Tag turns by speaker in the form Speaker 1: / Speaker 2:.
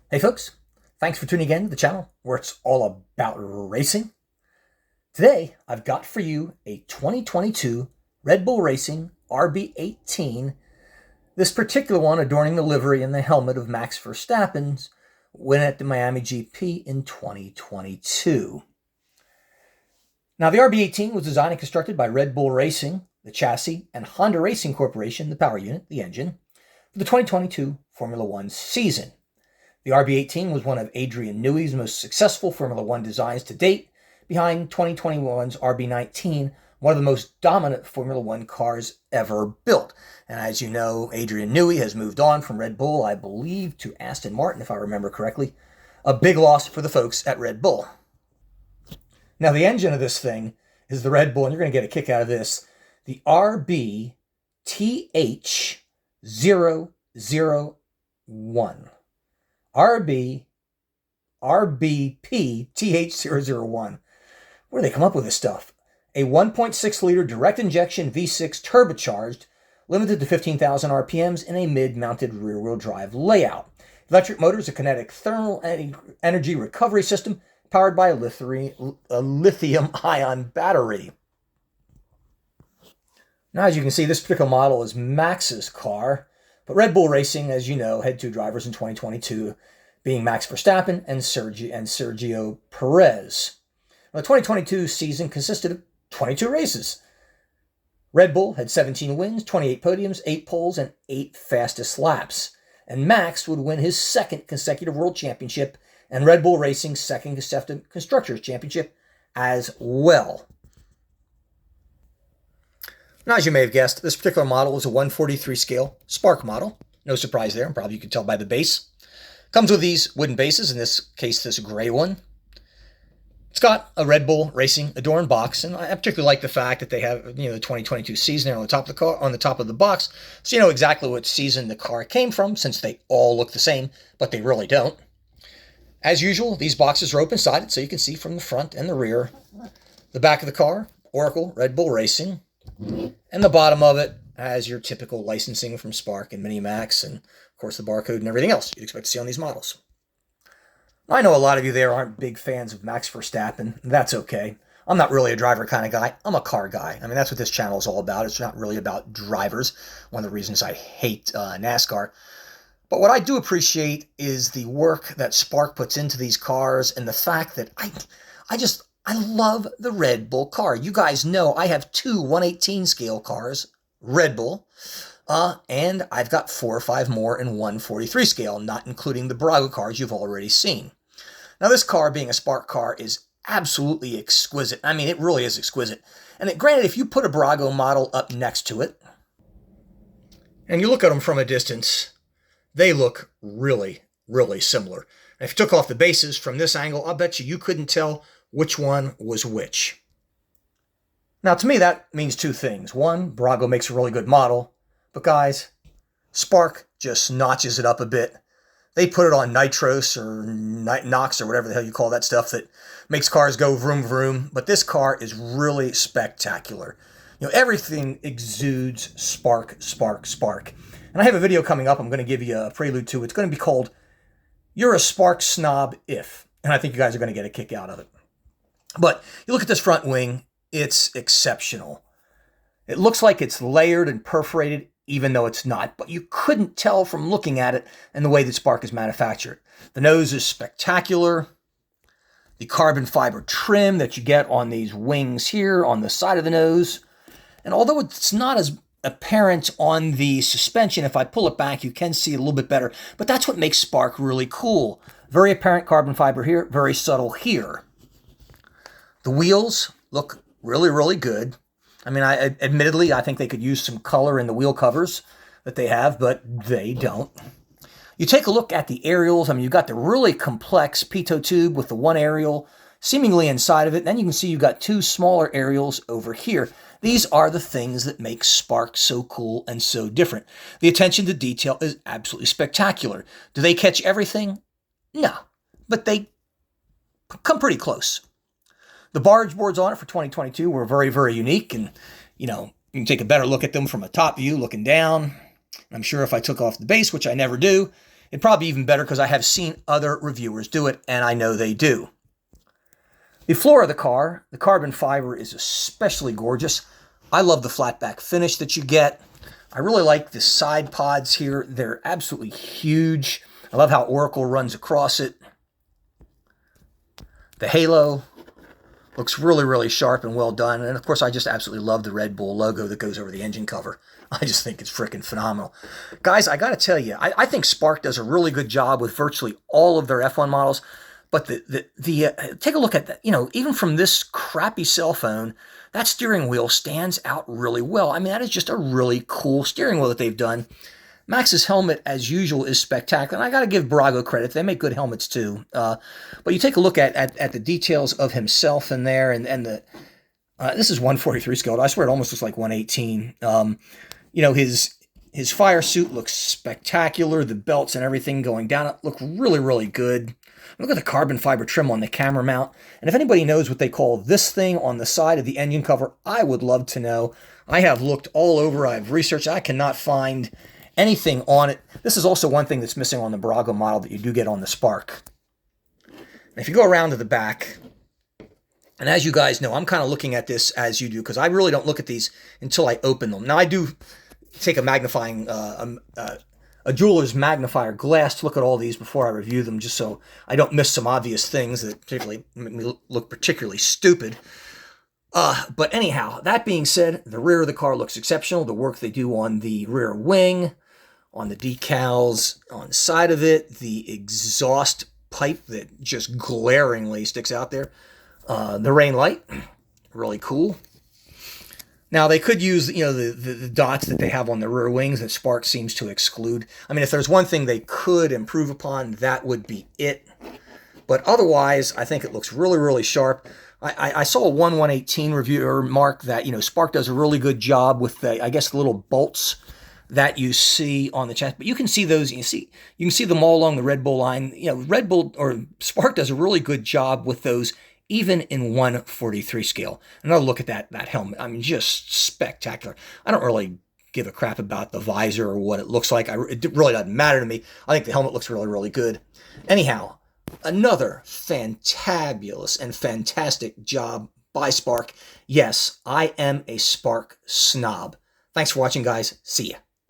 Speaker 1: Hey folks, thanks for tuning in to the channel where it's all about racing. Today, I've got for you a 2022 Red Bull Racing RB18, this particular one adorning the livery and the helmet of Max Verstappen's win at the Miami GP in 2022. Now, the RB18 was designed and constructed by Red Bull Racing, the chassis, and Honda Racing Corporation, the power unit, the engine, for the 2022 Formula One season. The RB18 was one of Adrian Newey's most successful Formula One designs to date, behind 2021's RB19, one of the most dominant Formula One cars ever built. And as you know, Adrian Newey has moved on from Red Bull, I believe, to Aston Martin, if I remember correctly. A big loss for the folks at Red Bull. Now, the engine of this thing is the Red Bull, and you're going to get a kick out of this, the RBTH001. RBPTH001. Where do they come up with this stuff? A 1.6-liter direct injection V6 turbocharged, limited to 15,000 RPMs in a mid-mounted rear-wheel drive layout. Electric motors, a kinetic thermal energy recovery system powered by a lithium-ion battery. Now, as you can see, this particular model is Max's car. But Red Bull Racing, as you know, had two drivers in 2022, being Max Verstappen and Sergio Perez. Now, the 2022 season consisted of 22 races. Red Bull had 17 wins, 28 podiums, 8 poles, and 8 fastest laps. And Max would win his second consecutive World Championship and Red Bull Racing's second consecutive Constructors' Championship as well. Now, as you may have guessed, this particular model is a 143 scale Spark model. No surprise there, probably you can tell by the base. Comes with these wooden bases, in this case, this gray one. It's got a Red Bull Racing adorned box, and I particularly like the fact that they have, the 2022 season there on the top of the car, on the top of the box, so you know exactly what season the car came from, since they all look the same, but they really don't. As usual, these boxes are open-sided, so you can see from the front and the rear. The back of the car, Oracle Red Bull Racing. And the bottom of it has your typical licensing from Spark and Minimax, and of course the barcode and everything else you'd expect to see on these models. I know a lot of you there aren't big fans of Max Verstappen. That's okay. I'm not really a driver kind of guy. I'm a car guy. I mean, that's what this channel is all about. It's not really about drivers. One of the reasons I hate NASCAR. But what I do appreciate is the work that Spark puts into these cars, and the fact that I love the Red Bull car. You guys know I have two 118 scale cars, Red Bull, and I've got 4 or 5 more in 143 scale, not including the Brago cars you've already seen. Now, this car, being a Spark car, is absolutely exquisite. I mean, it really is exquisite. And granted, if you put a Brago model up next to it, and you look at them from a distance, they look really, really similar. And if you took off the bases from this angle, I'll bet you couldn't tell which one was which. Now, to me, that means two things. One, Brago makes a really good model, but guys, Spark just notches it up a bit. They put it on nitros or Nox or whatever the hell you call that stuff that makes cars go vroom vroom, but this car is really spectacular. Everything exudes Spark, Spark, Spark. And I have a video coming up I'm going to give you a prelude to. It's going to be called You're a Spark Snob If, and I think you guys are going to get a kick out of it. But you look at this front wing, it's exceptional. It looks like it's layered and perforated, even though it's not. But you couldn't tell from looking at it and the way that Spark is manufactured. The nose is spectacular. The carbon fiber trim that you get on these wings here on the side of the nose. And although it's not as apparent on the suspension, if I pull it back, you can see it a little bit better. But that's what makes Spark really cool. Very apparent carbon fiber here, very subtle here. The wheels look really, really good. I mean, admittedly, I think they could use some color in the wheel covers that they have, but they don't. You take a look at the aerials. I mean, you've got the really complex pitot tube with the one aerial seemingly inside of it. Then you can see you've got 2 smaller aerials over here. These are the things that make Spark so cool and so different. The attention to detail is absolutely spectacular. Do they catch everything? No, but they come pretty close. The barge boards on it for 2022 were very, very unique, and, you can take a better look at them from a top view, looking down. I'm sure if I took off the base, which I never do, It'd probably be even better because I have seen other reviewers do it, and I know they do. The floor of the car, the carbon fiber is especially gorgeous. I love the flat back finish that you get. I really like the side pods here. They're absolutely huge. I love how Oracle runs across it. The halo looks really, really sharp and well done. And of course, I just absolutely love the Red Bull logo that goes over the engine cover. I just think it's freaking phenomenal. Guys, I got to tell you, I think Spark does a really good job with virtually all of their F1 models. But take a look at that. You know, even from this crappy cell phone, that steering wheel stands out really well. I mean, that is just a really cool steering wheel that they've done. Max's helmet, as usual, is spectacular. And I got to give Brago credit. They make good helmets, too. But you take a look at the details of himself in there. And this is 143 scale. I swear it almost looks like 118. You know, his fire suit looks spectacular. The belts and everything going down it look really, really good. Look at the carbon fiber trim on the camera mount. And if anybody knows what they call this thing on the side of the engine cover, I would love to know. I have looked all over. I've researched. I cannot find anything on it. This is also one thing that's missing on the Brago model that you do get on the Spark. And if you go around to the back, and as you guys know, I'm kind of looking at this as you do, because I really don't look at these until I open them. Now, I do take a magnifying, a jeweler's magnifier glass to look at all these before I review them, just so I don't miss some obvious things that particularly make me look particularly stupid. But anyhow, that being said, the rear of the car looks exceptional. The work they do on the rear wing, on the decals, on the side of it, the exhaust pipe that just glaringly sticks out there. The rain light, really cool. Now, they could use, you know, the dots that they have on the rear wings that Spark seems to exclude. I mean, if there's one thing they could improve upon, that would be it. But otherwise, I think it looks really, really sharp. I saw a 118 reviewer mark that, you know, Spark does a really good job with the, I guess, the little bolts that you see on the chassis. But you can see those, you can see them all along the Red Bull line. You know, Red Bull or Spark does a really good job with those, even in 143 scale. Another look at that helmet. I mean, just spectacular. I don't really give a crap about the visor or what it looks like. It really doesn't matter to me. I think the helmet looks really, really good. Anyhow, another fantabulous and fantastic job by Spark. Yes, I am a Spark snob. Thanks for watching, guys. See ya.